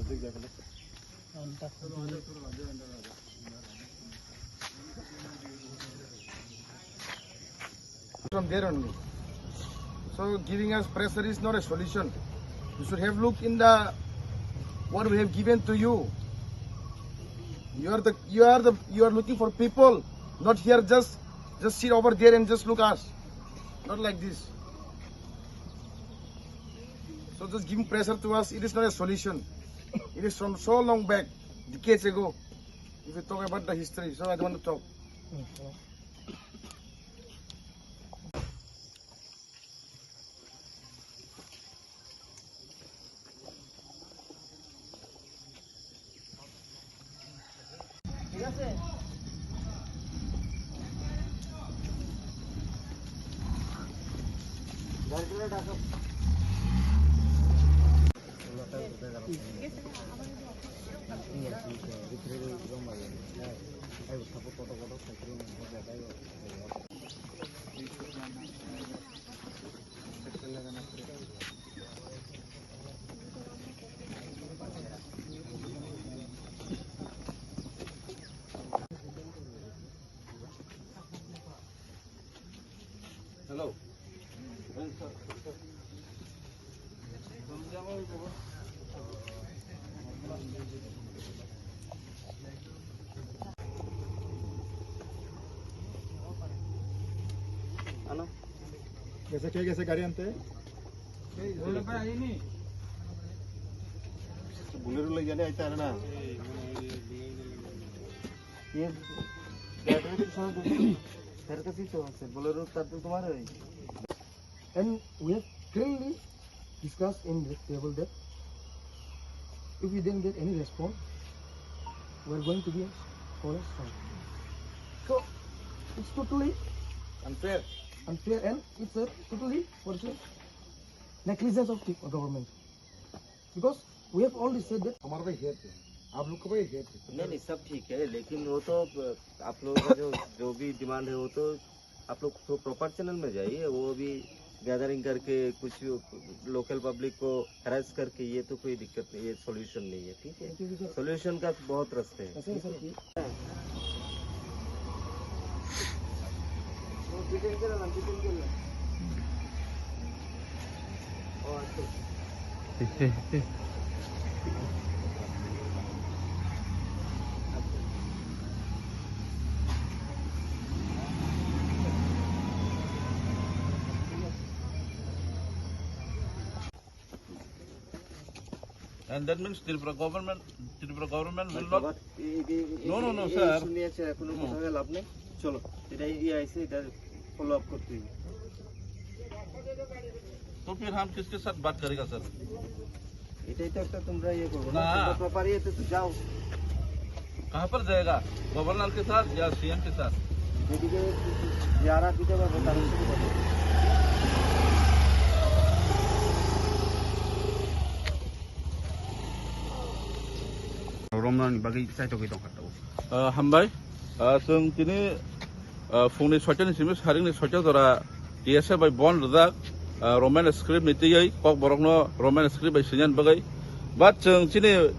From there only. So giving us pressure is not a solution. You should have looked in the what we have given to you. You are looking for people, not here just sit over there and just look us. Not like this. So just giving pressure to us, it is not a solution. It is from so long back, decades ago. If you talk about the history, so I don't want to talk. Hello. Ano? कैसे गाड़ी आनते हैं? Bolero ले जाने आते हैं ना? ये battery तो साथ में घर का सीट है, बुलेरो तार तो तुम्हारा है. And we have clearly discussed in this table that if we didn't get any response, we are going to be a forest fire. So it's totally Unfair. And it's a totally negligence of the government. Because we have already said that हमारे भाई head थे, आप लोग को भाई head थे. नहीं सब ठीक है, लेकिन वो तो आप लोगों का जो भी डिमांड है वो तो आप लोग तो प्रॉपर चैनल में जाइए. वो भी गैदरिंग करके कुछ लोकल पब्लिक को हरास करके ये तो कोई दिक्कत नहीं, ये सॉल्यूशन नहीं है. ठीक है, सॉल्यूशन का बहुत रास्ते हैं. And that means Tripura government will not. No, sir. सुनिए अच्छा, कोनो कुछ है लाभ नहीं. चलो, इधर ये ऐसे इधर फॉलो अप करते हैं. तो फिर हम किसके साथ बात करेगा सर? इधर तक तो तुम ये करो ना. प्रॉपर ये तो जाओ. कहाँ पर जाएगा? गवर्नर के साथ या सीएम के साथ? देखिए, 11 की जगह बता रहा हूँ. Romlan bagi saya coba itu kata. Hambai, जों दिनै फुंनि 6टानिसिम सारिनि 6टा जरा TSF by bond दा Roman script नितियै कक बरकनो Roman script by सिनयान बगै but जों दिनै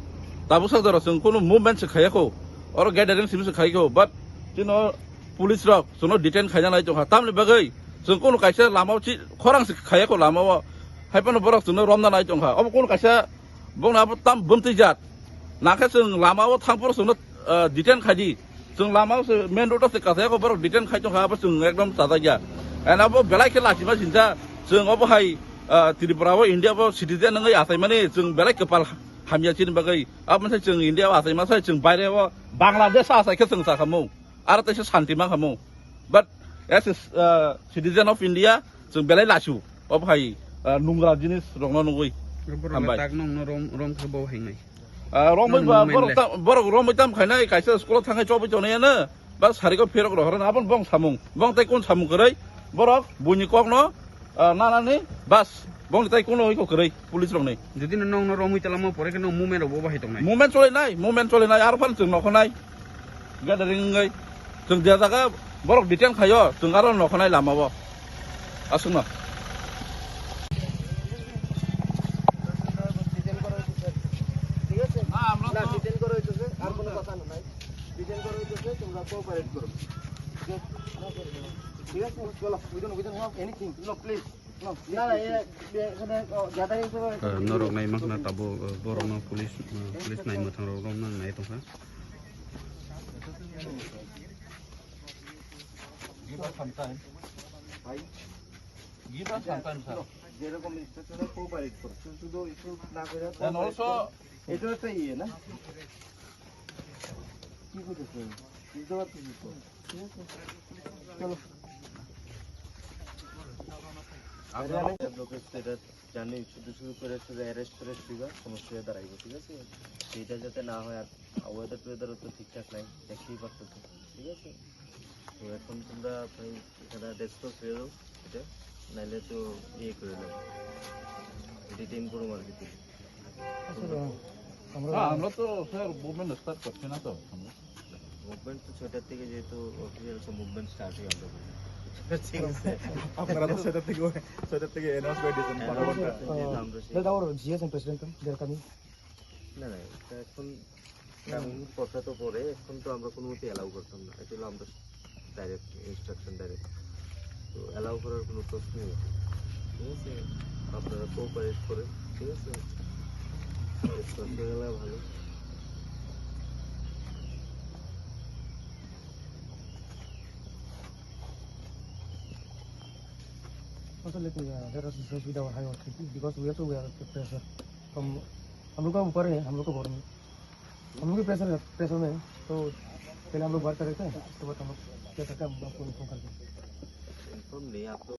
दाबुसा जरा जों कुनु मुभमेन्ट खायाखौ और गैदारिं सिम खायखौ but दिनो पुलिस रक जोंनो डिटेन खायनानै जोंहा तामनि बगै जों कुनु कायसे लामाव थि खरांसि खायाखौ लामाव हायपनो बरक जोंनो रमनानै जोंहा अब कुनु कायसे बुंनाबो ताम बुमति जात नाखे जों लामाव थांपर जोंनो डिटेन खायदि जों लामाव मेन रोड से काथायाखौ बरक डिटेन खायजों खाबो जों एकदम ताजाया एना अब बेलाय खेला लाखिमा सिनजा जों अब हाय त्रिपुराव इन्डियाव सिटिजेन नङै आथाय माने जों बेलाय कपाल हामियाचिन बगै अब मोनसे जों इन्डियाव आथाय मासाय जों बायराव बांलादेश आसायखौ जों साखामौ आरो तसे शान्ति मा खामौ बाट एस सिटिजेन अफ इन्डिया जों बेलाय लासु अब हाय नुंग्रा जिनिस रंनो नङै Hampir tak nong rom ke bawah ini. Romai borok romai tam khainai kaisa sekolah thangai chobai jonayana bas hariko ferok rohran abon bong tai kun samung kerai borok bunyi kok no nanani bas bong tai kun oi ko kerai pulis rong nei Jadi nong romai telah mau pore ke nong mumen ro bawah itu nai. Moment chole nai arfan jeng nokhonai gathering ngai jeng dia jaga borok diten khayo jeng aro nokhonai lamawo asungna ठीक है. কোনো কথা নাই detain করার জন্য তোমরা cooperate করো ঠিক আছে চলো we don't have anything no please no না না এখানে গ্যাদারিং করে Norok nai mak na tabo borok no police nai muthang rok rom nang nai tongkha. Give us some time. ভাই Give us some time, sir. যেরকম ইনস্ট্রাকশনে cooperate করো শুধু issue না করে And also, এটা একটা ইয়ে না কি করতেছেন বুঝতে পারতেছি তো ঠিক আছে চলো লোকের স্টেটাস জানি শুধু শুধু করে শুধু অ্যারেস্ট দিবা সমস্যা দাঁড়াইব ঠিক আছে সেইটা যাতে না হয় আর ওয়েদার টুয়েদারও তো ঠিকঠাক নাই দেখতেই পারতেছো ঠিক আছে তো এখন তোমরা ভাই এখানে ডেস্কটপ হয়ে যাও এটা নাইলে তো ইয়ে করে নাও ডিটেইন করো আর কি আমরা তো স্যার মুভমেন্ট স্টার্ট করছি না তো মুভমেন্ট তো 6টার থেকে যেহেতু অফিসিয়াল মুভমেন্ট স্টার্ট হয়ে আমরা ঠিক আছে আপনারা তো সেটা থেকে অ্যানাউন্স করে দিয়েছেন দাও জিএসএম প্রেসিডেন্ট দের কামি না না এটা এখন কথা তো পরে এখন তো আমরা কোনো মতে অ্যালাউ করতাম না এটা হলো আমরা ডাইরেক্ট ইনস্ট্রাকশন ডাইরেক্ট তো অ্যালাউ করার কোনো প্রশ্নই নেই ঠিক আছে আপনারা কোঅপারেট করেন ঠিক আছে গেলে ভালো Also let me let us discuss with our higher authority because we have to wear the pressure from हम लोग का ऊपर है हम लोग को बॉर्डर में हम लोग भी प्रेशर में है तो पहले हम लोग बात कर रहे थे उसके बाद हम लोग क्या करते हैं हम आपको इन्फॉर्म करते हैं इन्फॉर्म नहीं आप लोग